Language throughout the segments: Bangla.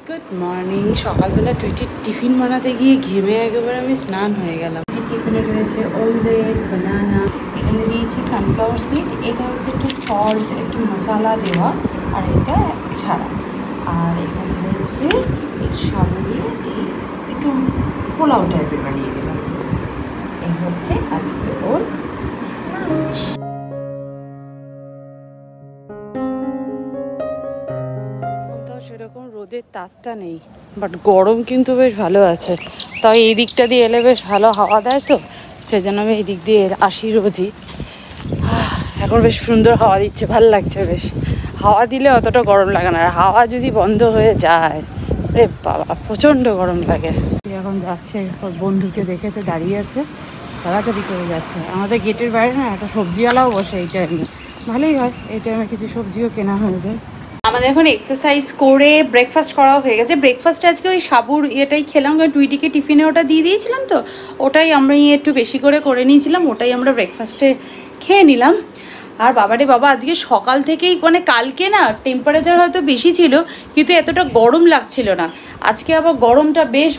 Good morning. সকালবেলা টুইটির টিফিন বানাতে গিয়ে ঘেমে একেবারে আমি স্নান হয়ে গেলাম। টিফিনে রয়েছে ওমলেট, বানানা, এখানে দিয়েছি সানফ্লাওয়ার সিড, এটা হচ্ছে একটু সল্ট, একটু মশলা দেওয়া, আর এটা ছাড়া। আর এখানে রয়েছে সাবু দিয়ে একটু পোলাও টাইপের বানিয়ে দেবেন। এই হচ্ছে আজকে ওর লাঞ্চ। সেরকম রোদের তাপটা নেই, বাট গরম কিন্তু বেশ ভালো আছে। তাই এই দিকটা দিয়ে এলে বেশ ভালো হাওয়া দেয়, তো সেই জন্য আমি এই দিক দিয়ে আসি রোজই। এখন বেশ সুন্দর হাওয়া দিচ্ছে, ভালো লাগছে বেশ। হাওয়া দিলে অতটা গরম লাগে না, আর হাওয়া যদি বন্ধ হয়ে যায় রে বাবা প্রচণ্ড গরম লাগে। এখন যাচ্ছে, ওর বন্ধুকে দেখেছে দাঁড়িয়ে আছে, তাড়াতাড়ি করে যাচ্ছে। আমাদের গেটের বাইরে না একটা সবজিওয়ালাও বসে এই টাইমে, ভালোই হয় এই টাইমে, কিছু সবজিও কেনা হয়ে যায়। আমাদের এখন এক্সারসাইজ করে ব্রেকফাস্ট করা হয়ে গেছে। ব্রেকফাস্টে আজকে ওই সাবুর এটাই খেলাম, কারণ টুইটিকে টিফিনে ওটা দিয়ে দিয়েছিলাম, তো ওটাই আমরা একটু বেশি করে নিয়েছিলাম, ওটাই আমরা ব্রেকফাস্টে খেয়ে নিলাম। আর বাবারে বাবা, আজকে সকাল থেকেই মানে কালকে না টেম্পারেচার হয়তো বেশি ছিল, কিন্তু এতটা গরম লাগছিল না। আজকে আবার গরমটা বেশ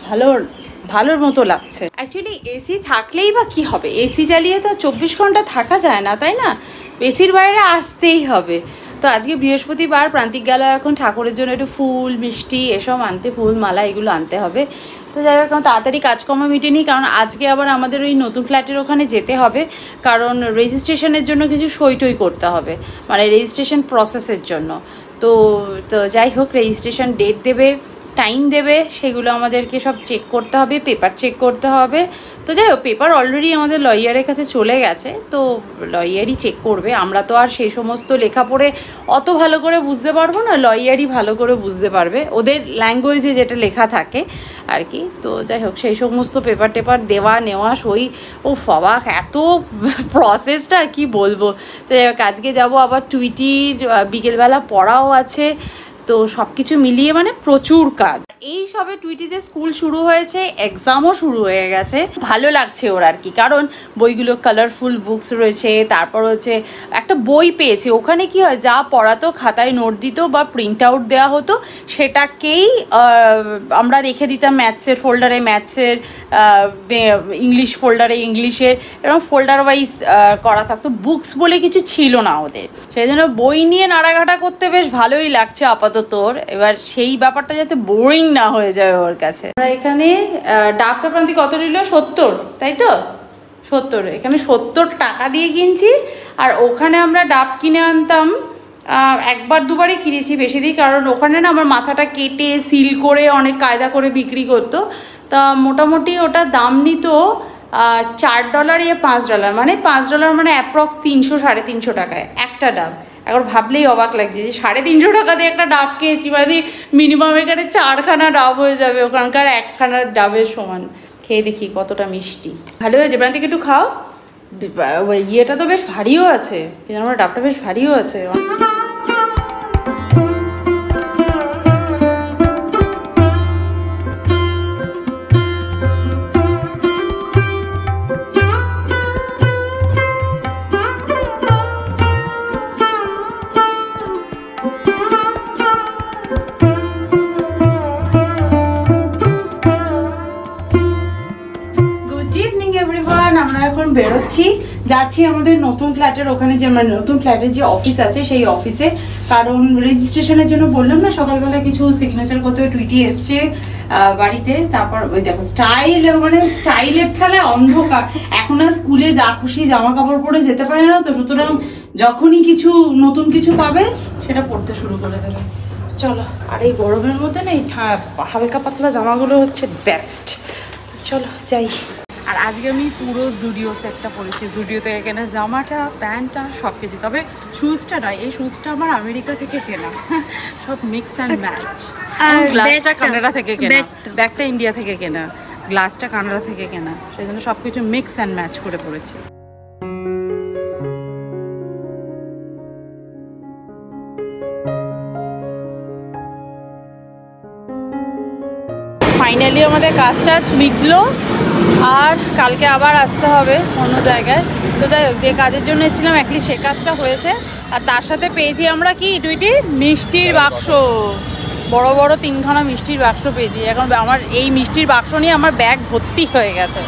ভালোর মতো লাগছে। অ্যাকচুয়ালি এসি থাকলেই বা কী হবে, এসি চালিয়ে তো 24 ঘন্টা থাকা যায় না, তাই না? এসির বাইরে আসতেই হবে। তো আজকে বৃহস্পতিবার, প্রান্তিক গেল এখন ঠাকুরের জন্য একটু ফুল মিষ্টি এসব আনতে, ফুল মালা এগুলো আনতে হবে। তো যাই হোক, তাড়াতাড়ি কাজকর্ম মিটেনি, কারণ আজকে আবার আমাদের ওই নতুন ফ্ল্যাটের ওখানে যেতে হবে, কারণ রেজিস্ট্রেশনের জন্য কিছু সই টই করতে হবে, মানে রেজিস্ট্রেশন প্রসেসের জন্য। তো যাই হোক, রেজিস্ট্রেশন ডেট দেবে, টাইম দেবে, সেগুলো আমাদেরকে সব চেক করতে হবে, পেপার চেক করতে হবে। তো যাই হোক, পেপার অলরেডি আমাদের লয়ারের কাছে চলে গেছে, তো লয়ারই চেক করবে। আমরা তো আর সেই সমস্ত লেখা পড়ে অত ভালো করে বুঝতে পারবো না, লয়ারই ভালো করে বুঝতে পারবে, ওদের ল্যাঙ্গুয়েজে যেটা লেখা থাকে আর কি। তো যাই হোক, সেই সমস্ত পেপার টেপার দেওয়া নেওয়া সই, ও অবাক এত প্রসেসটা কি বলবো। তো যাই হোক, আজকে যাবো আবার টুইটির বিকেলবেলা পড়াও আছে, তো সব কিছু মিলিয়ে মানে প্রচুর কাজ। এই সবে টুইটিতে স্কুল শুরু হয়েছে, এক্সামও শুরু হয়ে গেছে, ভালো লাগছে ওর আর কি, কারণ বইগুলো কালারফুল বুকস রয়েছে। তারপর হচ্ছে একটা বই পেয়েছে, ওখানে কি হয়, যা পড়াতো খাতায় নোট দিত বা প্রিন্ট আউট দেওয়া হতো, সেটাকেই আমরা রেখে দিতাম ম্যাথসের ফোল্ডারে ম্যাথসের, ইংলিশ ফোল্ডারে ইংলিশের, এরকম ফোল্ডার ওয়াইজ করা থাকতো। বুকস বলে কিছু ছিল না ওদের, সেই জন্য বই নিয়ে নাড়াঘাটা করতে বেশ ভালোই লাগছে আপাতত। এবার সেই ব্যাপারটা যাতে বোরিং না হয়ে যায় ওর কাছে। আমরা এখানে ডাবটা প্রান্তি কত নিল? 70, তাই তো? 70, এখানে 70 টাকা দিয়ে কিনছি। আর ওখানে আমরা ডাব কিনে আনতাম, একবার দুবারই কিনেছি, বেশি দিই, কারণ ওখানে না আমার মাথাটা কেটে সিল করে অনেক কায়দা করে বিক্রি করতো। তা মোটামুটি ওটা দাম নিত $4 ইয়ে $5, মানে $5 মানে অ্যাপ্রক্স 300-350 টাকায় একটা ডাব। এখন ভাবলেই অবাক লাগছে যে 350 টাকা দিয়ে একটা ডাব খেয়েছি, মানে মিনিমাম এখানে 4খানা ডাব হয়ে যাবে, ওখানকার 1খানা ডাবের সমান। খেয়ে দেখি কতটা মিষ্টি। ভালো হয়েছে, প্রান্তিক একটু খাও। ইয়েটা তো বেশ ভারীও আছে, কিন্তু আমার ডাবটা বেশ ভারীও আছে। আমরা এখন বেরোচ্ছি, যাচ্ছি আমাদের নতুন ফ্ল্যাটের ওখানে, যে মানে নতুন ফ্ল্যাটের যে অফিস আছে সেই অফিসে, কারণ রেজিস্ট্রেশনের জন্য বললাম না সকালবেলা কিছু সিগনেচার করতে, টুইটি এসছে বাড়িতে। তারপর ওই দেখো স্টাইল, মানে স্টাইলের ঠালে অন্ধকার, এখন আর স্কুলে যা খুশি জামা কাপড় পরে যেতে পারে না, তো সুতরাং যখনই কিছু নতুন কিছু পাবে সেটা পরতে শুরু করে দেবে। চলো, আর এই গরমের মধ্যে না এই হালকা পাতলা জামাগুলো হচ্ছে বেস্ট। চলো যাই। আর আজকে আমি পুরো জুডিও সেটটা পরেছি, জুডিও থেকে কেনা জামাটা, প্যান্টটা, সব কিছু। তবে শুজটা নয়, এই শুজটা আমার আমেরিকা থেকে কেনা, সব মিক্স অ্যান্ড ম্যাচ। আর গ্লাসটা কানাডা থেকে কেনা, ব্যাগটা ইন্ডিয়া থেকে কেনা, গ্লাসটা কানাডা থেকে কেনা, সেই জন্য সব কিছু মিক্স অ্যান্ড ম্যাচ করে পরেছি। ফাইনালি আমাদের কাজটা মিটলো, আর কালকে আবার আসতে হবে অন্য জায়গায়। তো যাই হোক, যে কাজের জন্য এসেছিলাম অ্যাটলিস্ট সে কাজটা হয়েছে। আর তার সাথে পেয়েছি আমরা কি টুইটি মিষ্টির বাক্স, বড় বড় 3খানা মিষ্টির বাক্স পেয়েছি। এখন আমার এই মিষ্টির বাক্স নিয়ে আমার ব্যাগ ভর্তি হয়ে গেছে।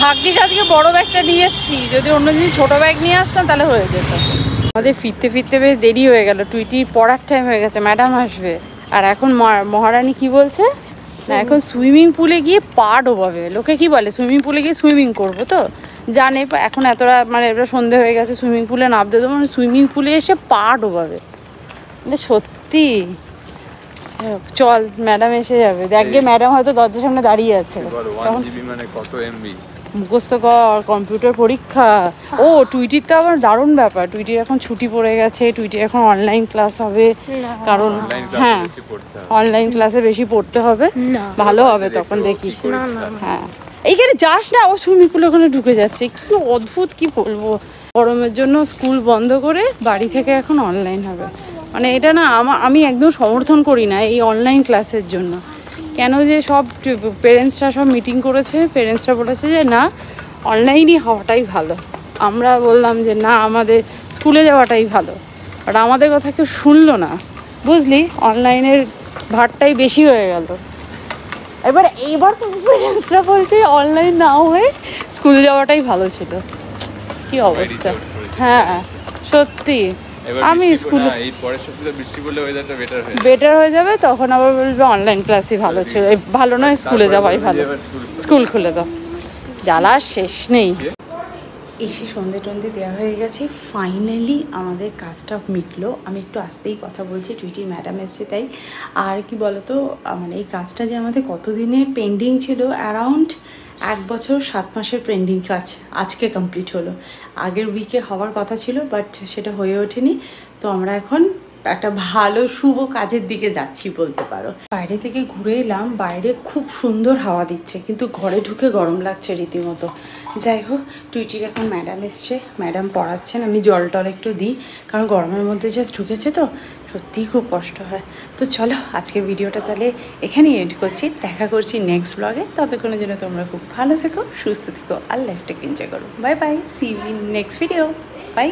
ভাগ্যিস আজকে বড় ব্যাগটা নিয়ে এসেছি, যদি অন্যদিন ছোট ব্যাগ নিয়ে আসতাম তাহলে হয়ে যেত। আমাদের ফিরতে ফিরতে বেশ দেরি হয়ে গেল, টুইটির পড়ার টাইম হয়ে গেছে, ম্যাডাম আসবে। আর এখন মহারানী কি বলছে না, এখন সুইমিং পুলে গিয়ে পা ডোবাবে। লোকে কি বলে সুইমিং পুলে গিয়ে সুইমিং করবো, তো জানে এখন এতটা মানে এবার সন্ধে হয়ে গেছে, সুইমিং পুলে নামতে দেবো, মানে সুইমিং পুলে এসে পা ডোবাবে। মানে সত্যি চল, ম্যাডাম এসে যাবে, দেখ গে ম্যাডাম হয়তো দরজার সামনে দাঁড়িয়ে আছে। মুখস্থ কর, কম্পিউটার পরীক্ষা। ও টুইটির তো আবার দারুণ ব্যাপার, টুইটির এখন ছুটি পড়ে গেছে, টুইটির এখন অনলাইন ক্লাস হবে। কারণ হ্যাঁ, অনলাইন ক্লাসে বেশি পড়তে হবে, ভালো হবে তখন দেখিস। হ্যাঁ এইখানে যাস না, ও সুইমিং পুল ওখানে ঢুকে যাচ্ছে, কি অদ্ভুত কি বলবো। গরমের জন্য স্কুল বন্ধ করে বাড়ি থেকে এখন অনলাইন হবে, মানে এটা না আমি একদম সমর্থন করি না এই অনলাইন ক্লাসের জন্য। কেন যে সব পেরেন্টসরা সব মিটিং করেছে, পেরেন্টসরা বলেছে যে না অনলাইনই হওয়াটাই ভালো। আমরা বললাম যে না আমাদের স্কুলে যাওয়াটাই ভালো, বাট আমাদের কথা কেউ শুনলো না, বুঝলি। অনলাইনের ভারটাই বেশি হয়ে গেল। এইবার পেরেন্টসরা বলছে অনলাইন না হয়ে স্কুলে যাওয়াটাই ভালো ছিল। কি অবস্থা, হ্যাঁ সত্যি। আমি স্কুলে বেটার হয়ে যাবে, তখন আবার বলবে অনলাইন ক্লাসই ভালো ছিল, ভালো নয় স্কুলে যাওয়াই ভালো, স্কুল খুলে দাও, জ্বালার শেষ নেই। এসে সন্ধে টন্ধে দেওয়া হয়ে গেছে, ফাইনালি আমাদের কাজটা মিটলো। আমি একটু আস্তেই কথা বলছি, টুইটি ম্যাডাম এসছে তাই। আর কি বলতো, মানে এই কাজটা যে আমাদের কতদিনের পেন্ডিং ছিল, অ্যারাউন্ড 1 বছর 7 মাসের পেন্ডিং কাজ আজকে কমপ্লিট হলো। আগের উইকে হওয়ার কথা ছিল, বাট সেটা হয়ে ওঠেনি। তো আমরা এখন একটা ভালো শুভ কাজের দিকে যাচ্ছি বলতে পারো। বাইরে থেকে ঘুরে এলাম, বাইরে খুব সুন্দর হাওয়া দিচ্ছে, কিন্তু ঘরে ঢুকে গরম লাগছে রীতিমতো। যাই হোক, টুইটির এখন ম্যাডাম এসছে, ম্যাডাম পড়াচ্ছেন, আমি জল টল একটু দিই, কারণ গরমের মধ্যে জাস্ট ঢুকেছে তো সত্যিই খুব কষ্ট হয়। তো চলো আজকের ভিডিওটা তাহলে এখানেই এন্ড করছি, দেখা করছি নেক্সট ব্লগে। ততক্ষণের জন্য তোমরা খুব ভালো থেকো, সুস্থ থেকো, আর লাইফটাকে এনজয় করো। Bye bye, see you in next video, by.